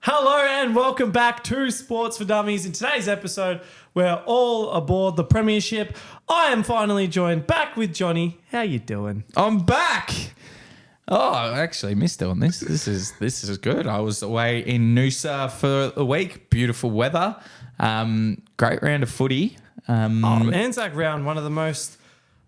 Hello and welcome back to Sports for Dummies. In today's episode, we're all aboard the Premiership. I am finally joined back with Johnny. How you doing? I'm back. Oh, I actually missed doing this. This is good. I was away in Noosa for a week. Beautiful weather. Great round of footy. Anzac round, one of the most,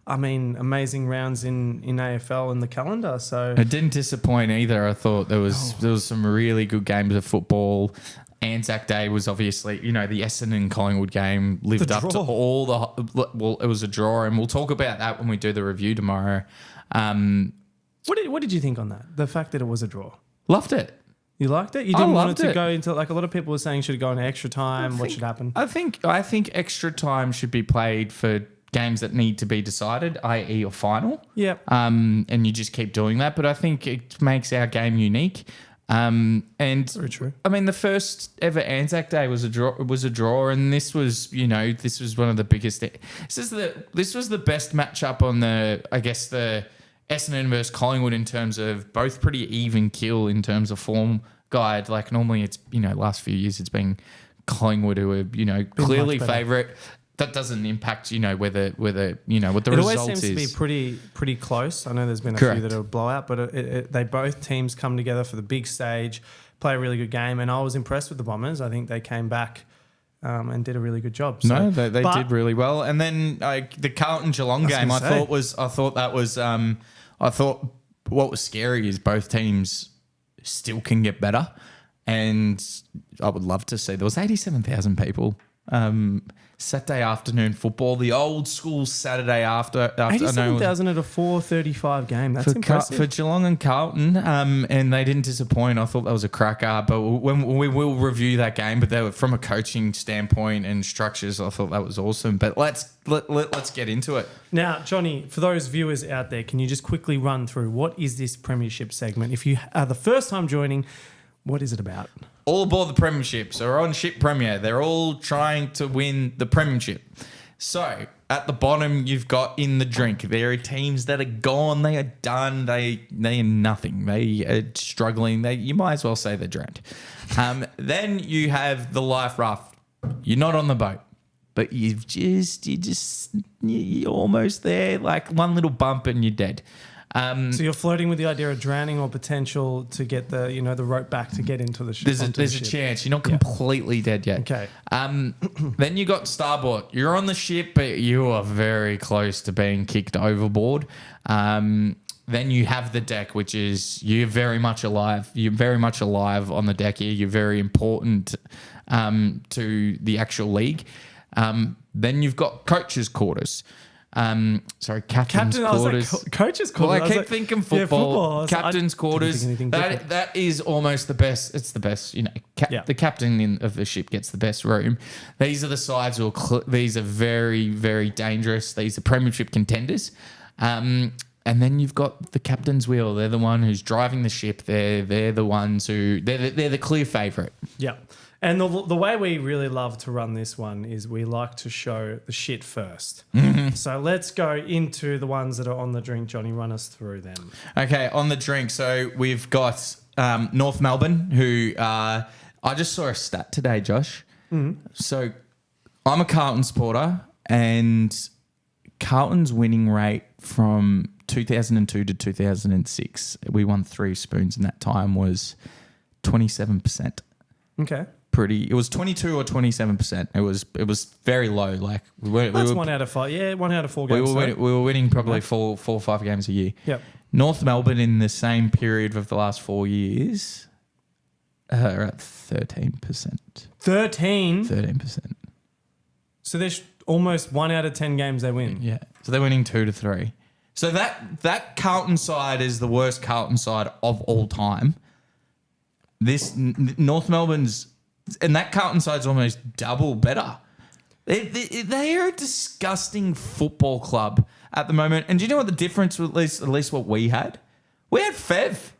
amazing rounds in AFL in the calendar. So It didn't disappoint either. I thought there was some really good games of football. Anzac Day was obviously, the Essendon Collingwood game lived up to all the. Well, it was a draw, and we'll talk about that when we do the review tomorrow. What did you think on that? The fact that it was a draw. Loved it. You liked it? You didn't want it to go into, like, a lot of people were saying should it go into extra time? What should happen? I think extra time should be played for games that need to be decided, i.e. a final. Yep. And you just keep doing that. But I think it makes our game unique. And very true. The first ever Anzac Day was a draw, and this was one of the biggest. This was the best matchup on the Essendon versus Collingwood in terms of both pretty even kill in terms of form guide. Like normally it's last few years it's been Collingwood who are clearly favourite. That doesn't impact what the result is. It always seems to be pretty close. I know there's been a few that are blowout, but they both teams come together for the big stage, play a really good game, and I was impressed with the Bombers. I think they came back and did a really good job. So, they did really well. And then the Carlton Geelong game, I thought what was scary is both teams still can get better, and I would love to see there was 87,000 people. Saturday afternoon football, the old school Saturday after 87,000 at a 4:35 game. That's impressive for Geelong and Carlton, and they didn't disappoint. I thought that was a cracker. But when we will review that game, but they were from a coaching standpoint and structures, I thought that was awesome. But let's get into it now, Johnny. For those viewers out there, can you just quickly run through what is this Premiership segment? If you are the first time joining, what is it about? All aboard the Premiership. So we're on Ship Premier. They're all trying to win the Premiership. So at the bottom, you've got in the drink. There are teams that are gone. They are done. They are nothing. They are struggling. You might as well say they're drowned. Then you have the life raft. You're not on the boat, but you're almost there. Like one little bump and you're dead. So you're floating with the idea of drowning or potential to get the the rope back to get into the ship. There's a chance. You're not completely dead yet. Okay. Then you got starboard. You're on the ship, but you are very close to being kicked overboard. Then you have the deck, which is you're very much alive. You're very much alive on the deck here. You're very important to the actual league. Then you've got coaches' quarters. Captain's quarters. Coach's quarters. Well, I keep thinking football. Yeah, Captain's quarters. That is almost the best. It's the best. The captain of the ship gets the best room. These are the sides these are very, very dangerous. These are Premiership contenders. And then you've got the captain's wheel. They're the one who's driving the ship. They're the ones who they're the clear favourite. Yeah. And the way we really love to run this one is we like to show the shit first. Mm-hmm. So let's go into the ones that are on the drink. Johnny, run us through them. Okay, on the drink. So we've got North Melbourne, who I just saw a stat today, Josh. Mm-hmm. So I'm a Carlton supporter, and Carlton's winning rate from 2002 to 2006, we won 3 spoons in that time, was 27%. Okay. It was 22 or 27%. It was very low. Like that's 1 out of 5. Yeah, 1 out of 4 games. We were winning probably four or 5 games a year. Yep. North Melbourne in the same period of the last 4 years are at 13%. 13%. So there's almost 1 out of 10 games they win. Yeah. So they're winning 2 to 3. So that Carlton side is the worst Carlton side of all time. This North Melbourne's. And that Carlton side's almost double better. They are a disgusting football club at the moment. And do you know what the difference was, at least what we had? We had Fev.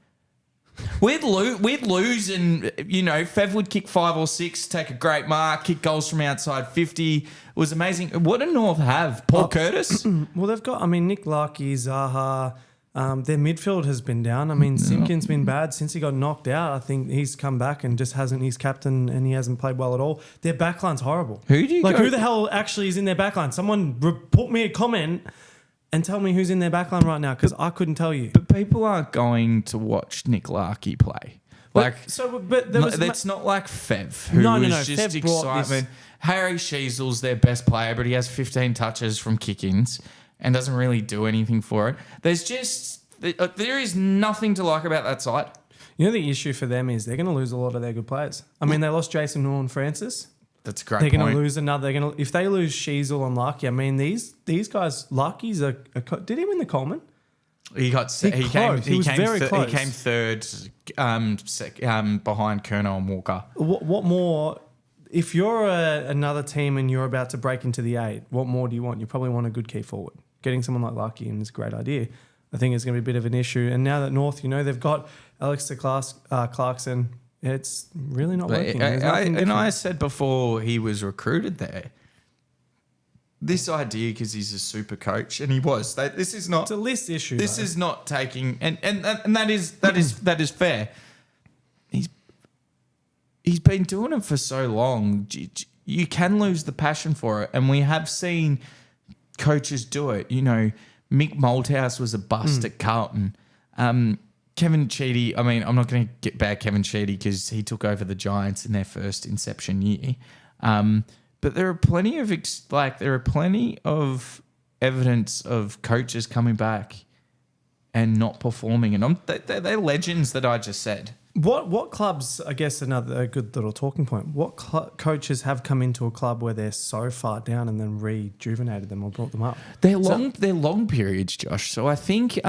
We'd lose and, Fev would kick 5 or 6, take a great mark, kick goals from outside 50. It was amazing. What did North have? Paul Curtis? Well, they've got, Nick Larkey, Zaha, Their midfield has been down. I mean, Simpkin's been bad since he got knocked out. I think he's come back and just hasn't. He's captain and he hasn't played well at all. Their backline's horrible. Who do you who the hell actually is in their backline? Someone put me a comment and tell me who's in their backline right now because I couldn't tell you. But people aren't going to watch Nick Larkey play. That's not like Fev, who was just Fev excitement. Harry Sheasel's their best player, but he has 15 touches from kick-ins and doesn't really do anything for it. There is nothing to like about that side. You know, the issue for them is they're going to lose a lot of their good players. I mean, they lost Jason Horne-Francis. That's a great point. They're going to lose another. If they lose Sheasel and Larkey, I mean, these guys, Larkey's did he win the Coleman? He came third behind Curnow and Walker. What more? If you're another team and you're about to break into the 8, what more do you want? You probably want a good key forward. Getting someone like Larkey in is a great idea. I think it's going to be a bit of an issue. And now that North, they've got Alex Clarkson, it's really not working. I said before he was recruited there, this idea, because he's a super coach, and he was. This is not. It's a list issue. This is not taking, and that is fair. He's been doing it for so long. You can lose the passion for it, and we have seen coaches do it. Mick Malthouse was a bust at Carlton. Kevin Sheedy. I mean, I'm not going to get back Kevin Sheedy because he took over the Giants in their first inception year. But there are plenty of evidence of coaches coming back and not performing, and they're legends that I just said. What clubs? I guess another good little talking point. What coaches have come into a club where they're so far down and then rejuvenated them or brought them up? They're long periods, Josh. So I think.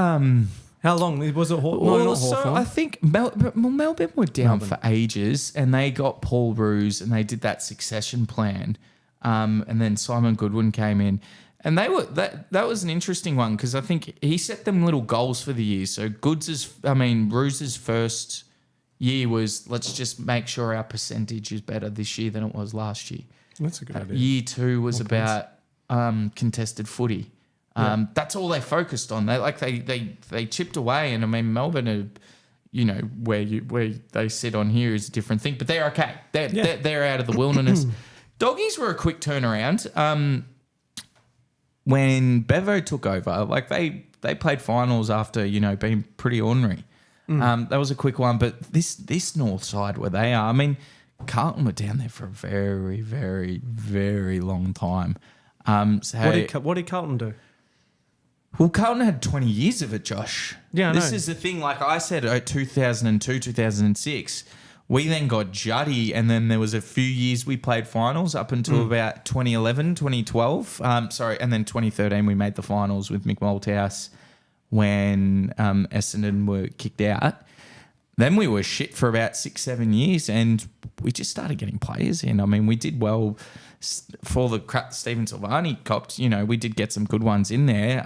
How long was it? I think Melbourne were down for ages, and they got Paul Roos, and they did that succession plan, and then Simon Goodwin came in, and they were that was an interesting one because I think he set them little goals for the year. So Roos's first year was, let's just make sure our percentage is better this year than it was last year. That's a good idea. Year 2 was about contested footy. That's all they focused on. They chipped away, and I mean Melbourne are, where they sit on here is a different thing, but they're okay. They're out of the wilderness. Doggies were a quick turnaround. When Bevo took over, they played finals after being pretty ordinary. That was a quick one, but this north side where they are, I mean, Carlton were down there for a very, very, very long time. What did Carlton do? Well, Carlton had 20 years of it, Josh. Yeah, I This know. is the thing, like I said, 2002, 2006. We then got Juddy, and then there was a few years we played finals up until about 2011, 2012. And then 2013 we made the finals with Mick Malthouse when Essendon were kicked out. Then we were shit for about 6-7 years, and we just started getting players in. I mean, we did well for the crap Stephen Silvani copped. We did get some good ones in there.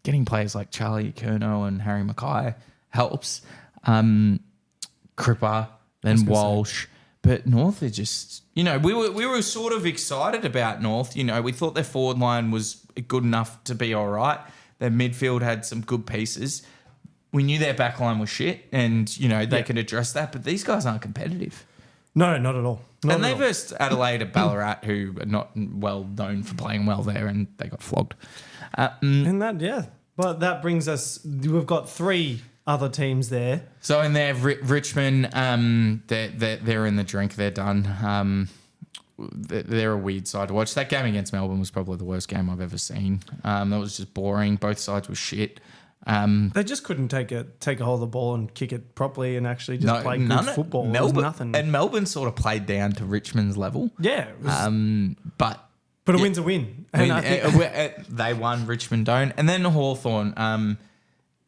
Getting players like Charlie Curnow and Harry Mackay helps. Cripper, then Walsh. But North are just, we were sort of excited about North. We thought their forward line was good enough to be all right. Their midfield had some good pieces. We knew their backline was shit, and they could address that. But these guys aren't competitive. No, not at all. They versed Adelaide at Ballarat, who are not well known for playing well there, and they got flogged. But that brings us. We've got 3 other teams there. So in there, Richmond, they're in the drink. They're done. They're a weird side to watch. That game against Melbourne was probably the worst game I've ever seen. That was just boring. Both sides were shit. They just couldn't take a hold of the ball and kick it properly and actually just play good football. Nothing. And Melbourne sort of played down to Richmond's level. Yeah. But a win's a win. They won, Richmond don't. And then Hawthorn,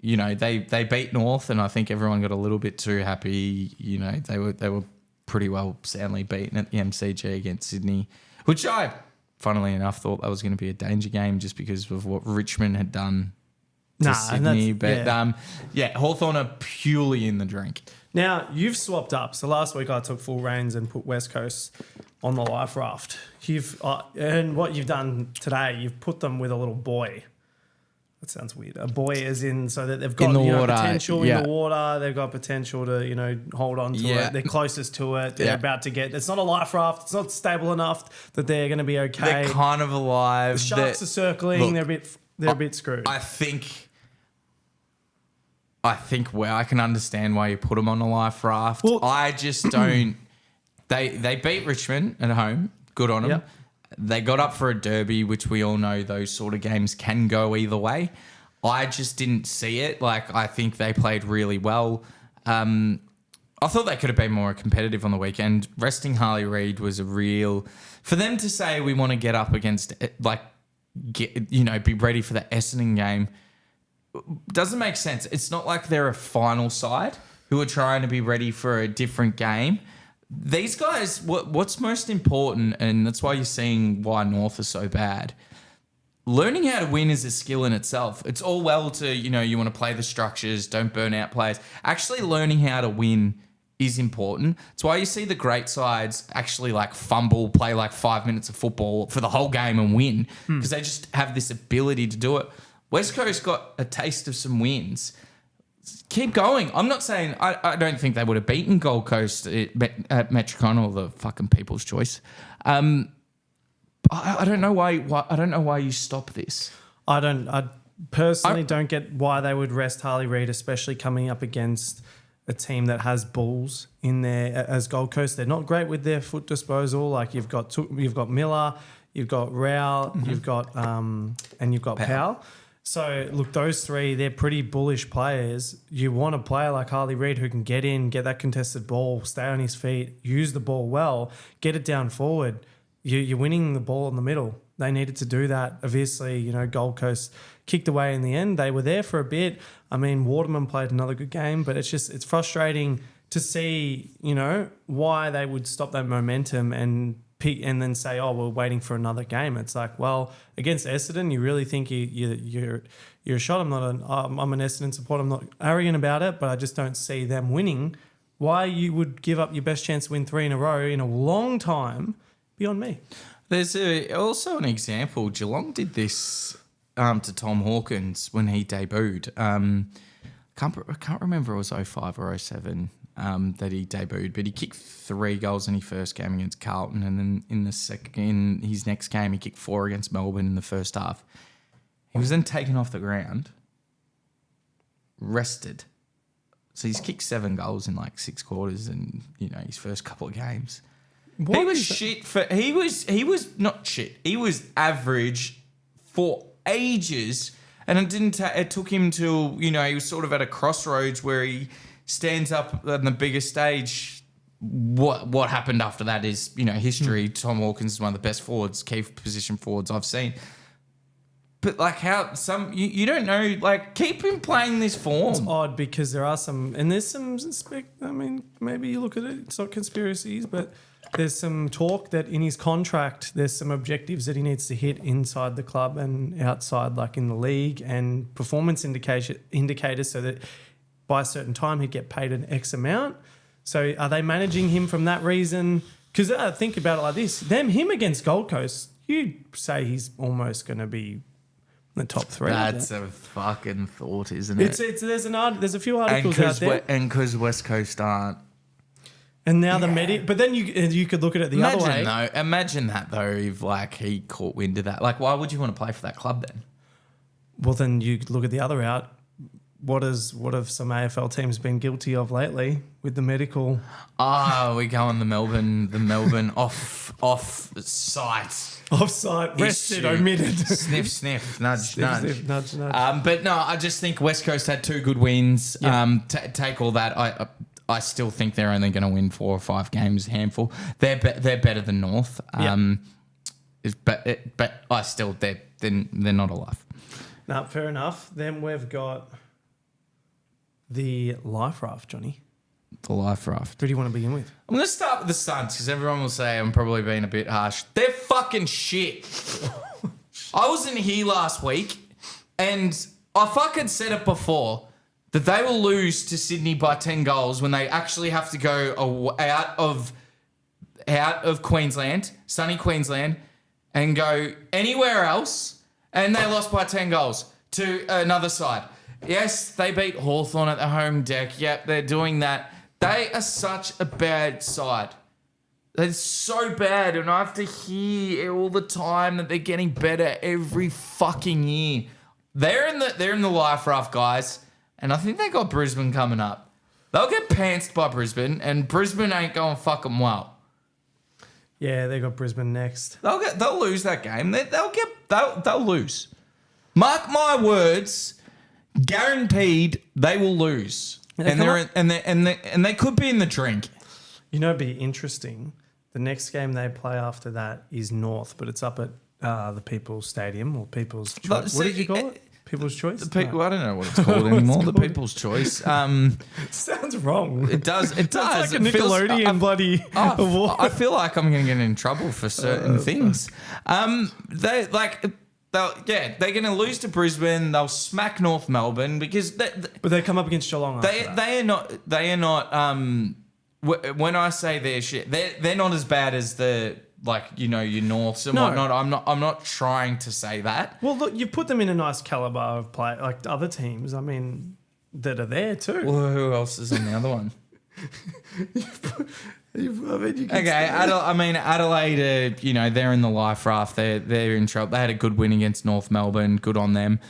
they beat North, and I think everyone got a little bit too happy. They were pretty well soundly beaten at the MCG against Sydney, which I, funnily enough, thought that was going to be a danger game just because of what Richmond had done to Sydney. But Hawthorn are purely in the drink. Now, you've swapped up. So last week I took full reins and put West Coast on the life raft. And what you've done today, you've put them with a little boy. That sounds weird. A buoy as in so that they've got In the you know, water, potential yeah. in the water. They've got potential to hold on to Yeah. it. They're closest to it. They're Yeah. about to get. It's not a life raft. It's not stable enough that they're going to be okay. They're kind of alive. The sharks are circling. Look, they're a bit screwed. I think where I can understand why you put them on a life raft. Well- I just don't. They beat Richmond at home. Good on them. Yep. They got up for a derby, which we all know those sort of games can go either way. I just didn't see it. Like, I think they played really well. I thought they could have been more competitive on the weekend. Resting Harley Reid was a real... For them to say we want to get up against, be ready for the Essendon game, doesn't make sense. It's not like they're a final side who are trying to be ready for a different game. These guys, what's most important, and that's why you're seeing why North is so bad, learning how to win is a skill in itself. It's all well to, you want to play the structures, don't burn out players. Actually learning how to win is important. It's why you see the great sides actually fumble, play 5 minutes of football for the whole game and win because they just have this ability to do it. West Coast got a taste of some wins. Keep going. I'm not saying I don't think they would have beaten Gold Coast at Metricon or the fucking People's Choice. I don't know why. I don't know why you stop this. I personally don't get why they would rest Harley Reid, especially coming up against a team that has Bulls in there as Gold Coast. They're not great with their foot disposal. Like you've got Miller, you've got Rao, you've got and you've got Powell. So, look, those three, they're pretty bullish players. You want a player like Harley Reid who can get in, get that contested ball, stay on his feet, use the ball well, get it down forward. You're winning the ball in the middle. They needed to do that. Obviously, Gold Coast kicked away in the end. They were there for a bit. I mean, Waterman played another good game, but it's frustrating to see, why they would stop that momentum and then say, oh, we're waiting for another game. It's like, well, against Essendon, you really think you're a shot. I'm an Essendon supporter. I'm not arrogant about it, but I just don't see them winning. Why you would give up your best chance to win 3 in a row in a long time, beyond me. There's also an example. Geelong did this to Tom Hawkins when he debuted. I can't remember if it was 05 or 07. That he debuted, but he kicked 3 goals in his first game against Carlton, and then in his next game he kicked 4 against Melbourne in the first half. He was then taken off the ground, rested. So he's kicked 7 goals in 6 quarters, and his first couple of games. He was shit for. He was not shit. He was average for ages, and it didn't. It took him till he was sort of at a crossroads where he stands up on the biggest stage. What happened after that is, history. Tom Hawkins is one of the best forwards, key position forwards I've seen. But you don't know, keep him playing this form. It's odd because there's some, maybe you look at it, it's not conspiracies, but there's some talk that in his contract, there's some objectives that he needs to hit inside the club and outside, like in the league, and performance indicators so that by a certain time he'd get paid an X amount. So are they managing him from that reason? Because think about it like this: him against Gold Coast, you'd say he's almost going to be in the top 3. That's a fucking thought, isn't it? There's a few articles out there, and because West Coast aren't. And now but then you could look at it the other way. Imagine that though, if he caught wind of that. Why would you want to play for that club then? Well, then you could look at the other route. What have some AFL teams been guilty of lately with the medical? We go on the Melbourne off-site. Off-site, rested, omitted. Sniff, nudge, nudge. Sniff, nudge. But no, I just think West Coast had 2 good wins. Yep. Take all that. I still think they're only going to win 4 or 5 games, a handful. They're better than North. Yep. But I still, they're not alive. No, fair enough. Then we've got the life raft, Johnny. The life raft. Who do you want to begin with? I'm going to start with the Suns because everyone will say I'm probably being a bit harsh. They're fucking shit. I wasn't here last week and I fucking said it before that they will lose to Sydney by 10 goals when they actually have to go out of Queensland, sunny Queensland, and go anywhere else, and they lost by 10 goals. to another side. Yes, they beat Hawthorn at the home deck. Yep, they're doing that. They are such a bad side. They're so bad, and I have to hear all the time that they're getting better every fucking year. They're in the life raft, guys, and I think they got Brisbane coming up. They'll get pantsed by Brisbane, and Brisbane ain't going fucking well. Yeah, they got Brisbane next. They'll lose that game. They'll lose. Mark my words, guaranteed they will lose, and they could be in the drink. You know, it'd be interesting. The next game they play after that is North, but it's up at the People's Stadium or People's Choice. What did you call it? People's Choice? I don't know what it's called anymore. The People's Choice. Sounds wrong. It does. It does. It's like a Nickelodeon bloody award. I feel like I'm going to get in trouble for certain things. They're going to lose to Brisbane. They'll smack North Melbourne because but they come up against Geelong. They are not. When I say they're shit, they're not as bad as the your Norths and whatnot. I'm not trying to say that. Well, look, you put them in a nice caliber of play, like other teams. I mean, that are there too. Well, who else is on the other one? Adelaide. They're in the life raft. They're in trouble. They had a good win against North Melbourne. Good on them.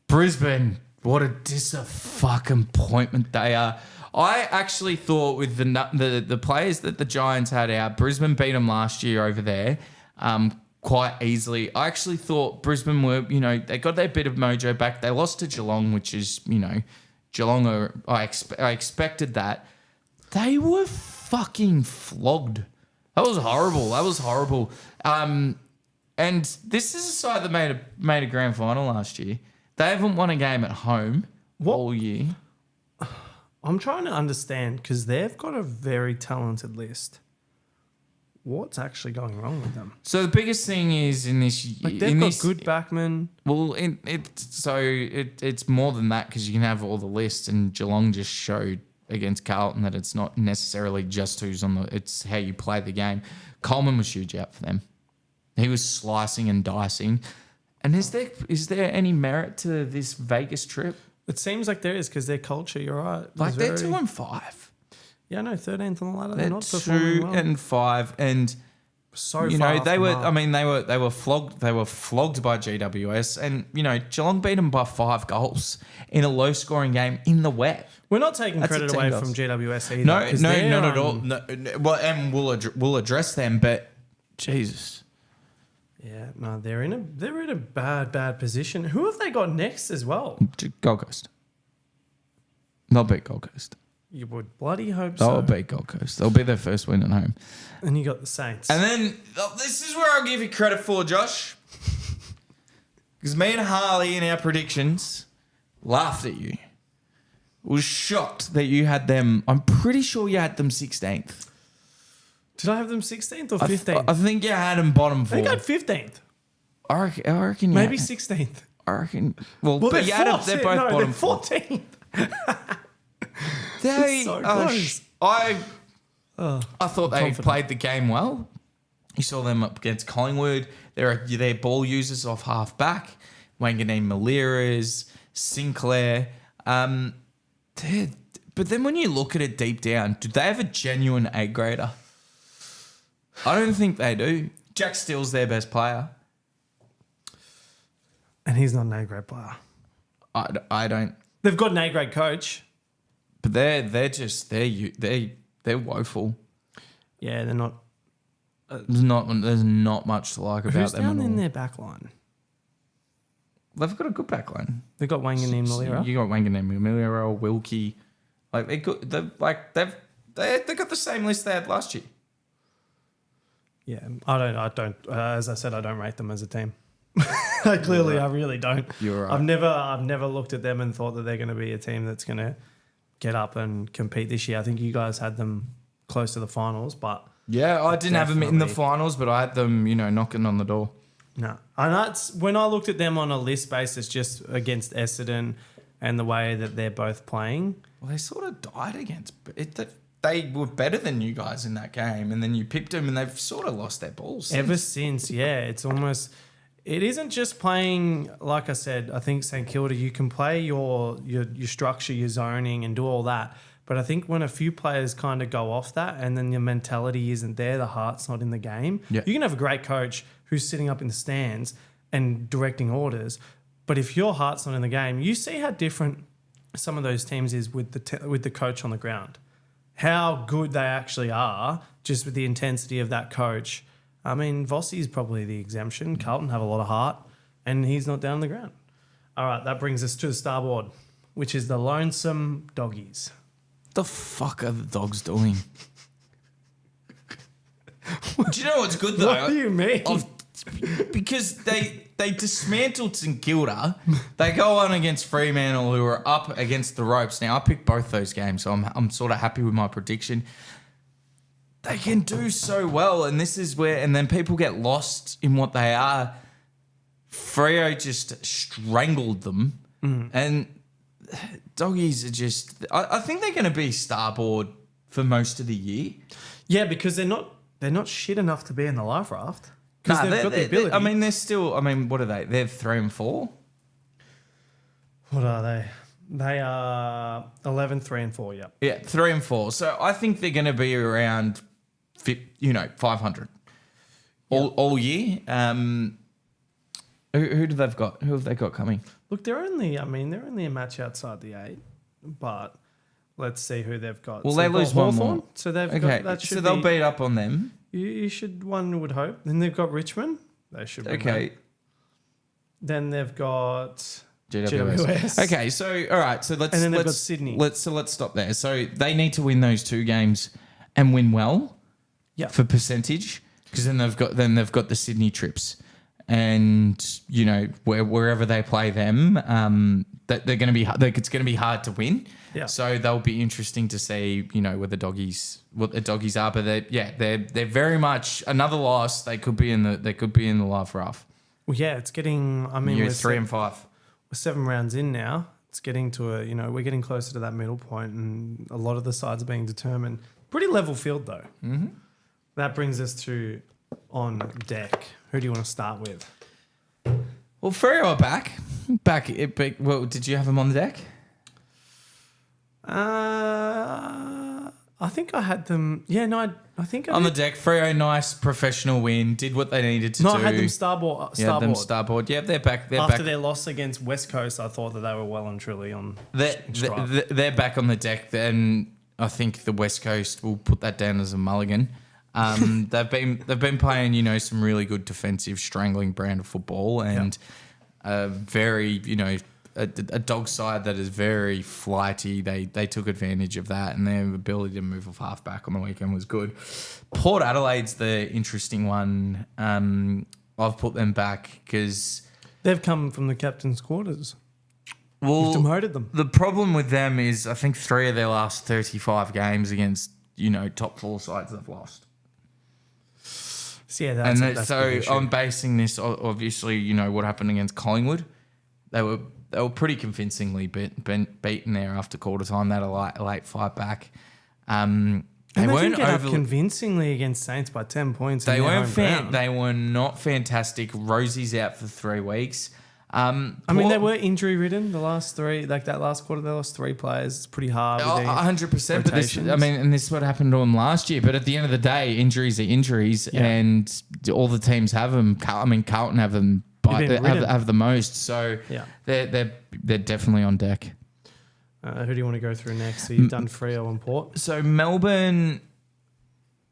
Brisbane, what a disappointment they are. I actually thought with the players that the Giants had out, Brisbane beat them last year over there quite easily. I actually thought Brisbane were, they got their bit of mojo back. They lost to Geelong, which is, Geelong, I expected that. They were fucking flogged. That was horrible. And this is a side that made a grand final last year. They haven't won a game at home all year. I'm trying to understand because they've got a very talented list. What's actually going wrong with them? So the biggest thing is in this, they've got good backmen. Well, it's more than that because you can have all the lists, and Geelong just showed against Carlton that it's not necessarily just it's how you play the game. Coleman was huge out for them. He was slicing and dicing. And is there any merit to this Vegas trip? It seems like there is because their culture, you're right. They're 2-5. Yeah, no, 13th on the ladder. They're not performing well. 2-5, and so far they were. I mean, they were flogged. They were flogged by GWS, and Geelong beat them by 5 goals in a low-scoring game in the wet. We're not taking credit away from GWS either. No, not at all. No, well, and we'll address them, but Jesus. Yeah, no, they're in a bad position. Who have they got next as well? Gold Coast. They'll beat Gold Coast. You would bloody hope so. They'll beat Gold Coast. They'll be their first win at home. And you got the Saints. And then this is where I'll give you credit for, Josh. Because me and Harley in our predictions laughed at you. Was shocked that you had them. I'm pretty sure you had them 16th. Did I have them 16th or 15th? I think you had them bottom 4. I think I had 15th. I reckon maybe 16th. I reckon. Well they're they're both bottom 14th. They so close. I thought they played the game well. You saw them up against Collingwood. They're ball users off half back. Wanganeen Maliras, Sinclair. But then when you look at it deep down, do they have a genuine A grader? I don't think they do. Jack Steele's their best player. And he's not an A-grade player. I don't. They've got an A-grade coach. But they're woeful. Yeah, they're not. There's not much to like about Who's them. Who's down at all. in their back line? They've got a good back line. They've got Wanganeen Malira. You got Wanganeen Malira, Wilkie. They've got the same list they had last year. Yeah, I don't. As I said, I don't rate them as a team. I really don't. You're right. I've never looked at them and thought that they're going to be a team that's going to get up and compete this year. I think you guys had them close to the finals, but yeah, I didn't have them in the finals, but I had them, knocking on the door. No, and that's when I looked at them on a list basis, just against Essendon and the way that they're both playing. Well, they sort of died against it. They were better than you guys in that game, and then you pipped them, and they've sort of lost their balls ever since. Yeah, it's almost it isn't just playing, like I said, I think St Kilda, you can play your structure, your zoning and do all that. But I think when a few players kind of go off that and then your mentality isn't there, the heart's not in the game, you can have a great coach who's sitting up in the stands and directing orders. But if your heart's not in the game, you see how different some of those teams is with the coach on the ground. How good they actually are just with the intensity of that coach. I mean, Vossi is probably the exemption. Carlton have a lot of heart, and he's not down on the ground. All right, that brings us to the starboard, which is the Lonesome Doggies. The fuck are the Dogs doing? Do you know what's good though? What do you mean? Because they dismantled St Kilda. They go on against Fremantle, who are up against the ropes. Now I picked both those games, so I'm sort of happy with my prediction. They can do so well, and this is where, and then people get lost in what they are. Freo just strangled them, and Doggies are just. I think they're going to be starboard for most of the year. Yeah, because they're not shit enough to be in the life raft. Because they've got the ability. I mean, they're still. I mean, what are they? They're 3 and 4. What are they? They are 11, 3 and 4. Yep. Yeah, 3 and 4. So I think they're going to be around, 500 all year. Who do they've got? Who have they got coming? Look, they're only a match outside the 8, but let's see who they've got. Well, so they lose one more. So they've got that. So they'll beat up on them. You should. One would hope. Then they've got Richmond. They should. Okay. Then they've got GWS. Okay, so all right, so let's and then they've got Sydney. Let's stop there. So they need to win those 2 games and win well. Yeah. For percentage, because then they've got the Sydney trips, and wherever they play them, that they're going to be it's going to be hard to win. Yeah. So they'll be interesting to see, what the doggies are. But they're very much another loss. They could be in the life raft. Well, yeah, it's getting. I mean, we're 3 and 5. We're 7 rounds in now. It's getting to we're getting closer to that middle point, and a lot of the sides are being determined. Pretty level field though. Mm-hmm. That brings us to on deck. Who do you want to start with? Well, Freo are back. Well, did you have them on the deck? I think I had them. Yeah, no, I think I on did. The deck. Freo, nice professional win. Did what they needed to do. No, I had them starboard. Yeah, them starboard. Yeah, they're back. After their loss against West Coast, I thought that they were well and truly on. They're back on the deck. Then I think the West Coast will put that down as a mulligan. They've been playing, some really good defensive, strangling brand of football, and a very, a dog side that is very flighty. They took advantage of that, and their ability to move off half back on the weekend was good. Port Adelaide's the interesting one. I've put them back because they've come from the captain's quarters. Well, you've demoted them. The problem with them is I think 3 of their last 35 games against top 4 sides they've lost. So yeah, that's so I'm basing this obviously, what happened against Collingwood. They were pretty convincingly beaten there after quarter time. They had a late fight back. They weren't up convincingly against Saints by 10 points. They weren't. They were not fantastic. Rosie's out for 3 weeks. They were injury ridden the last 3. Like that last quarter, they lost 3 players. It's pretty hard. 100%. But this is what happened to them last year. But at the end of the day, injuries are injuries, and all the teams have them. Carlton have them. Have the most. So they're definitely on deck. Who do you want to go through next? So you've done Freo and Port. So Melbourne.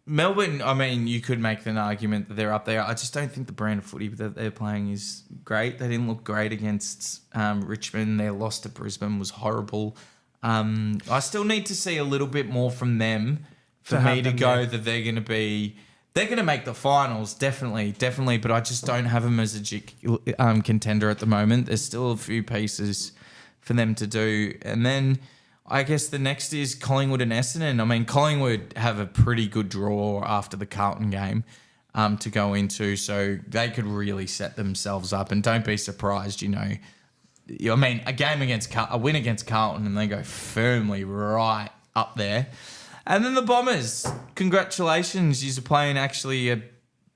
You could make an argument that they're up there. I just don't think the brand of footy that they're playing is great. They didn't look great against Richmond. Their loss to Brisbane was horrible. I still need to see a little bit more from them for me to go that they're going to be. They're going to make the finals, definitely. But I just don't have them as a contender at the moment. There's still a few pieces for them to do, and then. I guess the next is Collingwood and Essendon. Collingwood have a pretty good draw after the Carlton game to go into, so they could really set themselves up. And don't be surprised, a win against Carlton, and they go firmly right up there. And then the Bombers, congratulations, you're playing actually a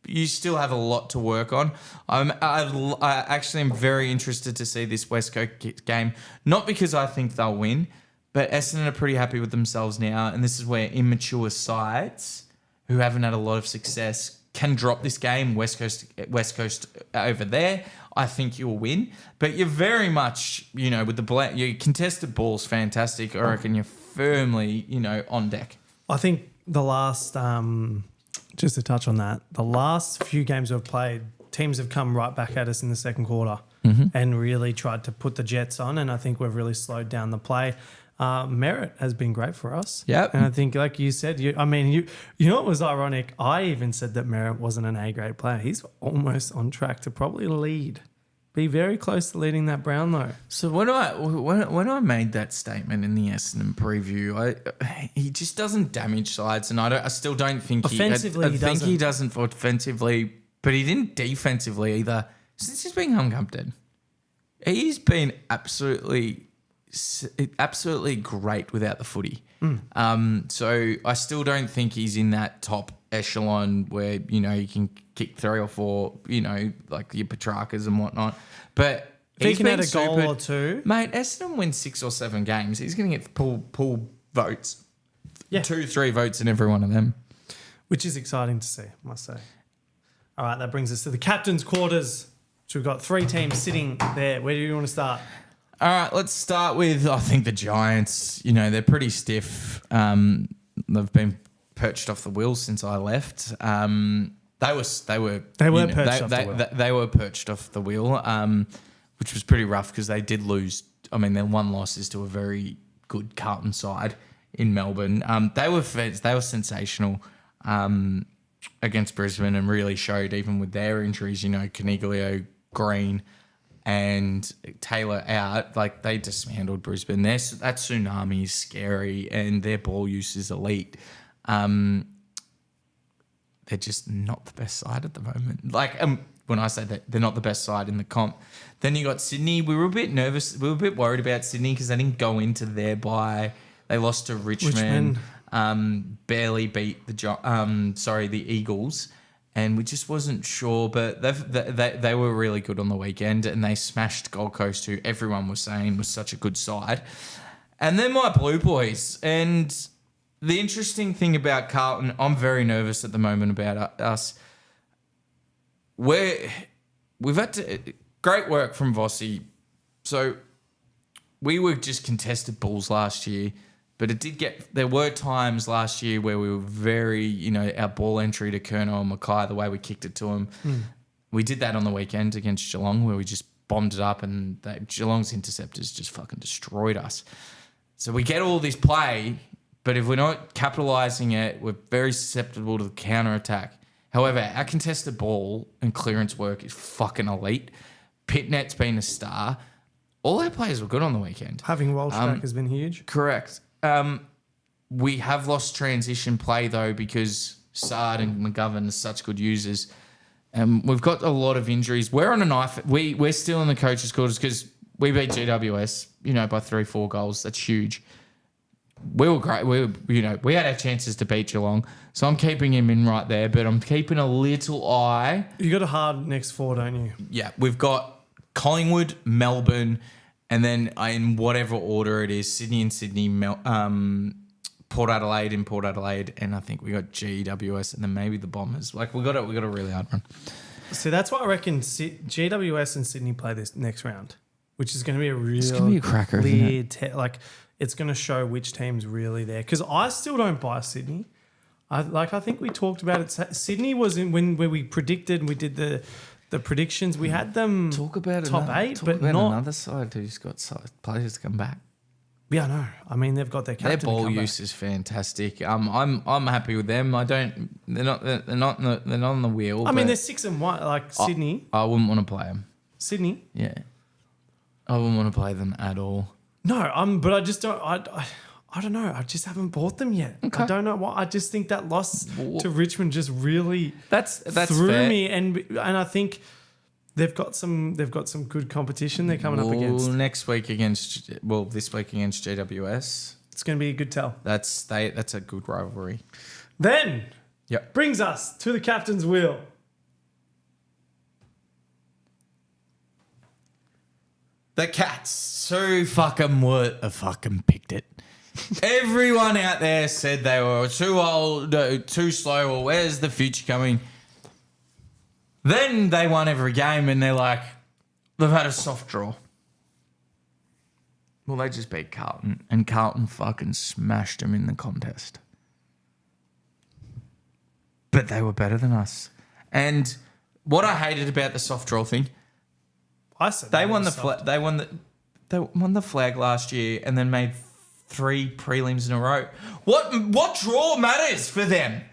you still have a lot to work on. I actually am very interested to see this West Coast game, not because I think they'll win, but Essendon are pretty happy with themselves now, and this is where immature sides who haven't had a lot of success can drop this game. West Coast over there, I think you'll win. But you're very much, with your contested ball's fantastic. I reckon you're firmly, on deck. I think the last, just to touch on that, the last few games we've played, teams have come right back at us in the second quarter and really tried to put the Jets on, and I think we've really slowed down the play. Merritt has been great for us. Yep. And I think, like you said, you know what was ironic? I even said that Merritt wasn't an A-grade player. He's almost on track to probably lead. Be very close to leading that Brown, though. So when I made that statement in the Essendon preview, he just doesn't damage sides, and I still don't think offensively he doesn't. He doesn't offensively, but he didn't defensively either. Since he's been Humcumpton, he's been absolutely great without the footy. So I still don't think he's in that top echelon where, you can kick 3 or 4, like your Petrarcas and whatnot. But if he can add a goal or two. Mate, Essendon wins 6 or 7 games. He's going to get pool votes. Yeah. 2-3 votes in every one of them. Which is exciting to see, I must say. All right, that brings us to the captain's quarters. So we've got 3 teams sitting there. Where do you want to start? All right, let's start with, I think, the Giants. They're pretty stiff. They've been perched off the wheel since I left. They were perched off the wheel, which was pretty rough because they did lose. I mean, their one loss is to a very good Carlton side in Melbourne. They were sensational against Brisbane and really showed, even with their injuries, Caniglio, Green, and Taylor out, like they dismantled Brisbane. That tsunami is scary and their ball use is elite. They're just not the best side at the moment. Like when I say that, they're not the best side in the comp. Then you got Sydney. We were a bit nervous. We were a bit worried about Sydney because they didn't go into their bye. They lost to Richmond. Barely beat the Eagles. And we just wasn't sure, but they were really good on the weekend, and they smashed Gold Coast, who everyone was saying was such a good side. And then my Blue Boys. And the interesting thing about Carlton, I'm very nervous at the moment about us. We've had to great work from Vossi. So we were just contested balls last year. But there were times last year where we were very, our ball entry to Kerno and Mackay, the way we kicked it to him. We did that on the weekend against Geelong where we just bombed it up and Geelong's interceptors just fucking destroyed us. So we get all this play, but if we're not capitalising it, we're very susceptible to the counter-attack. However, our contested ball and clearance work is fucking elite. Pitnet's been a star. All our players were good on the weekend. Having Walsh back has been huge. Correct. We have lost transition play, though, because Sard and McGovern are such good users. We've got a lot of injuries. We're on a knife. We're still in the coaches' quarters because we beat GWS, by 3-4 goals. That's huge. We were great. We had our chances to beat Geelong. So I'm keeping him in right there, but I'm keeping a little eye. You got a hard next 4, don't you? Yeah. We've got Collingwood, Melbourne, and then in whatever order it is, Sydney and Sydney, Port Adelaide and Port Adelaide, and I think we got GWS and then maybe the Bombers. Like we got a really hard run. So that's what I reckon. GWS and Sydney play this next round, which is going to be a real it's going to be a cracker, isn't it? It's going to show which team's really there. Because I still don't buy Sydney. I think we talked about it. Sydney was when we predicted, we did the predictions. We had them top 8, but not another side who's got players to come back. Yeah, I know. I mean, they've got their captain. Their ball use is fantastic. I'm happy with them. They're not on the wheel. I mean, they're 6-1. Like Sydney. I wouldn't want to play them. Sydney. Yeah, I wouldn't want to play them at all. No, but I just don't. I don't know. I just haven't bought them yet. Okay. I don't know why. I just think that loss to Richmond just really that's threw fair. me, and I think they've got some good competition they're coming up against. This week against GWS. It's going to be a good tell. That's a good rivalry. Then brings us to the captain's wheel. The Cats so fucking would have fucking picked it. Everyone out there said they were too old, too slow, or where's the future coming? Then they won every game and they're like, they've had a soft draw. Well, they just beat Carlton and Carlton fucking smashed them in the contest. But they were better than us. And what I hated about the soft draw thing, I said they won the flag last year and then made 3 prelims in a row. What draw matters for them?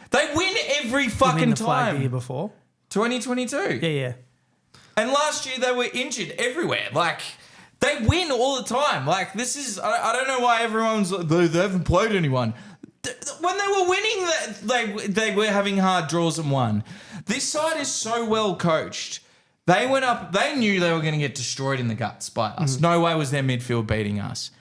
They win every fucking the flag time. the year before? 2022. Yeah. And last year they were injured everywhere. Like, they win all the time. Like, this is... I don't know why everyone's like, they haven't played anyone. When they were winning, they were having hard draws and won. This side is so well coached. They went up... They knew they were going to get destroyed in the guts by us. No way was their midfield beating us.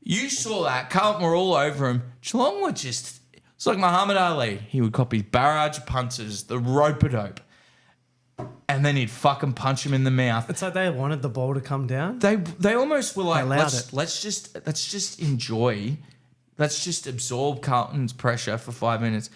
You saw that. Carlton were all over him. Geelong were just... It's like Muhammad Ali. He would copy barrage of punches, the rope-a-dope. And then he'd fucking punch him in the mouth. It's like they wanted the ball to come down. They almost were like, let's just enjoy, let's just absorb Carlton's pressure for 5 minutes.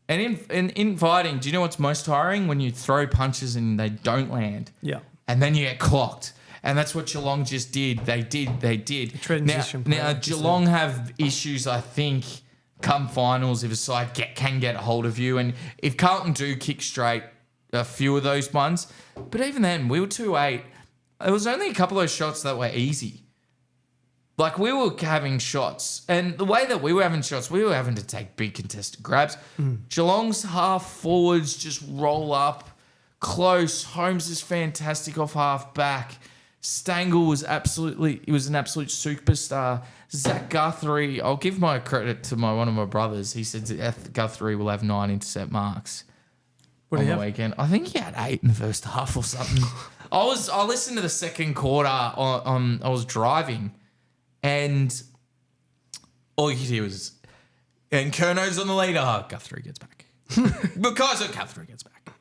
And in fighting, do you know what's most tiring? When you throw punches and they don't land. Yeah. And then you get clocked. And that's what Geelong just did. They did. Transition now Geelong have issues, I think, come finals if a side can get a hold of you. And if Carlton do kick straight, a few of those ones. But even then, we were 2-8. There was only a couple of those shots that were easy. Like, we were having shots. And the way that we were having shots, we were having to take big contested grabs. Geelong's half forwards just roll up close. Holmes is fantastic off half back. Stangle was an absolute superstar. Zach Guthrie, I'll give my credit to one of my brothers. He said Guthrie will have 9 intercept marks. On the weekend. I think he had 8 in the first half or something. I listened to the second quarter I was driving and all you could hear was, and Kerno's on the lead. Oh, Guthrie gets back. Because Guthrie gets back.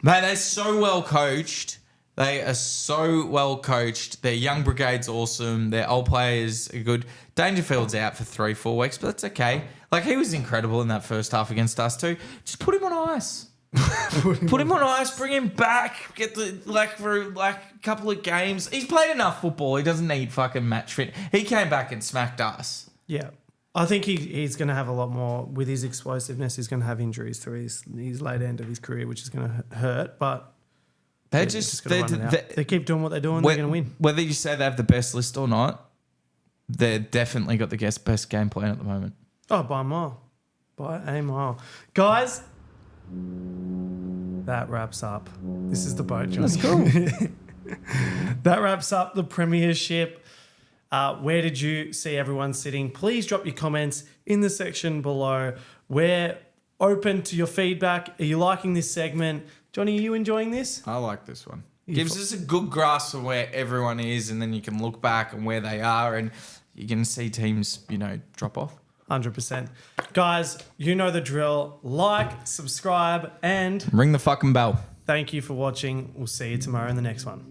Mate, they're so well coached. They are so well coached. Their young brigade's awesome. Their old players are good. Dangerfield's out for 3-4 weeks, but that's okay. Like, he was incredible in that first half against us too. Just put him on ice. Put him on ice, bring him back, get for a couple of games. He's played enough football. He doesn't need fucking match fit. He came back and smacked us. Yeah. I think he's going to have a lot more with his explosiveness. He's going to have injuries through his late end of his career, which is going to hurt. But they keep doing what they're doing. They're going to win. Whether you say they have the best list or not, they've definitely got the best game plan at the moment. Oh, by a mile. By a mile. Guys, that wraps up. This is the boat, Johnny. That's cool. That wraps up the premiership. Where did you see everyone sitting? Please drop your comments in the section below. We're open to your feedback. Are you liking this segment? Johnny, are you enjoying this? I like this one. Gives us a good grasp of where everyone is, and then you can look back and where they are, and you can see teams, drop off. 100%. Guys, you know the drill. Like, subscribe, and ring the fucking bell. Thank you for watching. We'll see you tomorrow in the next one.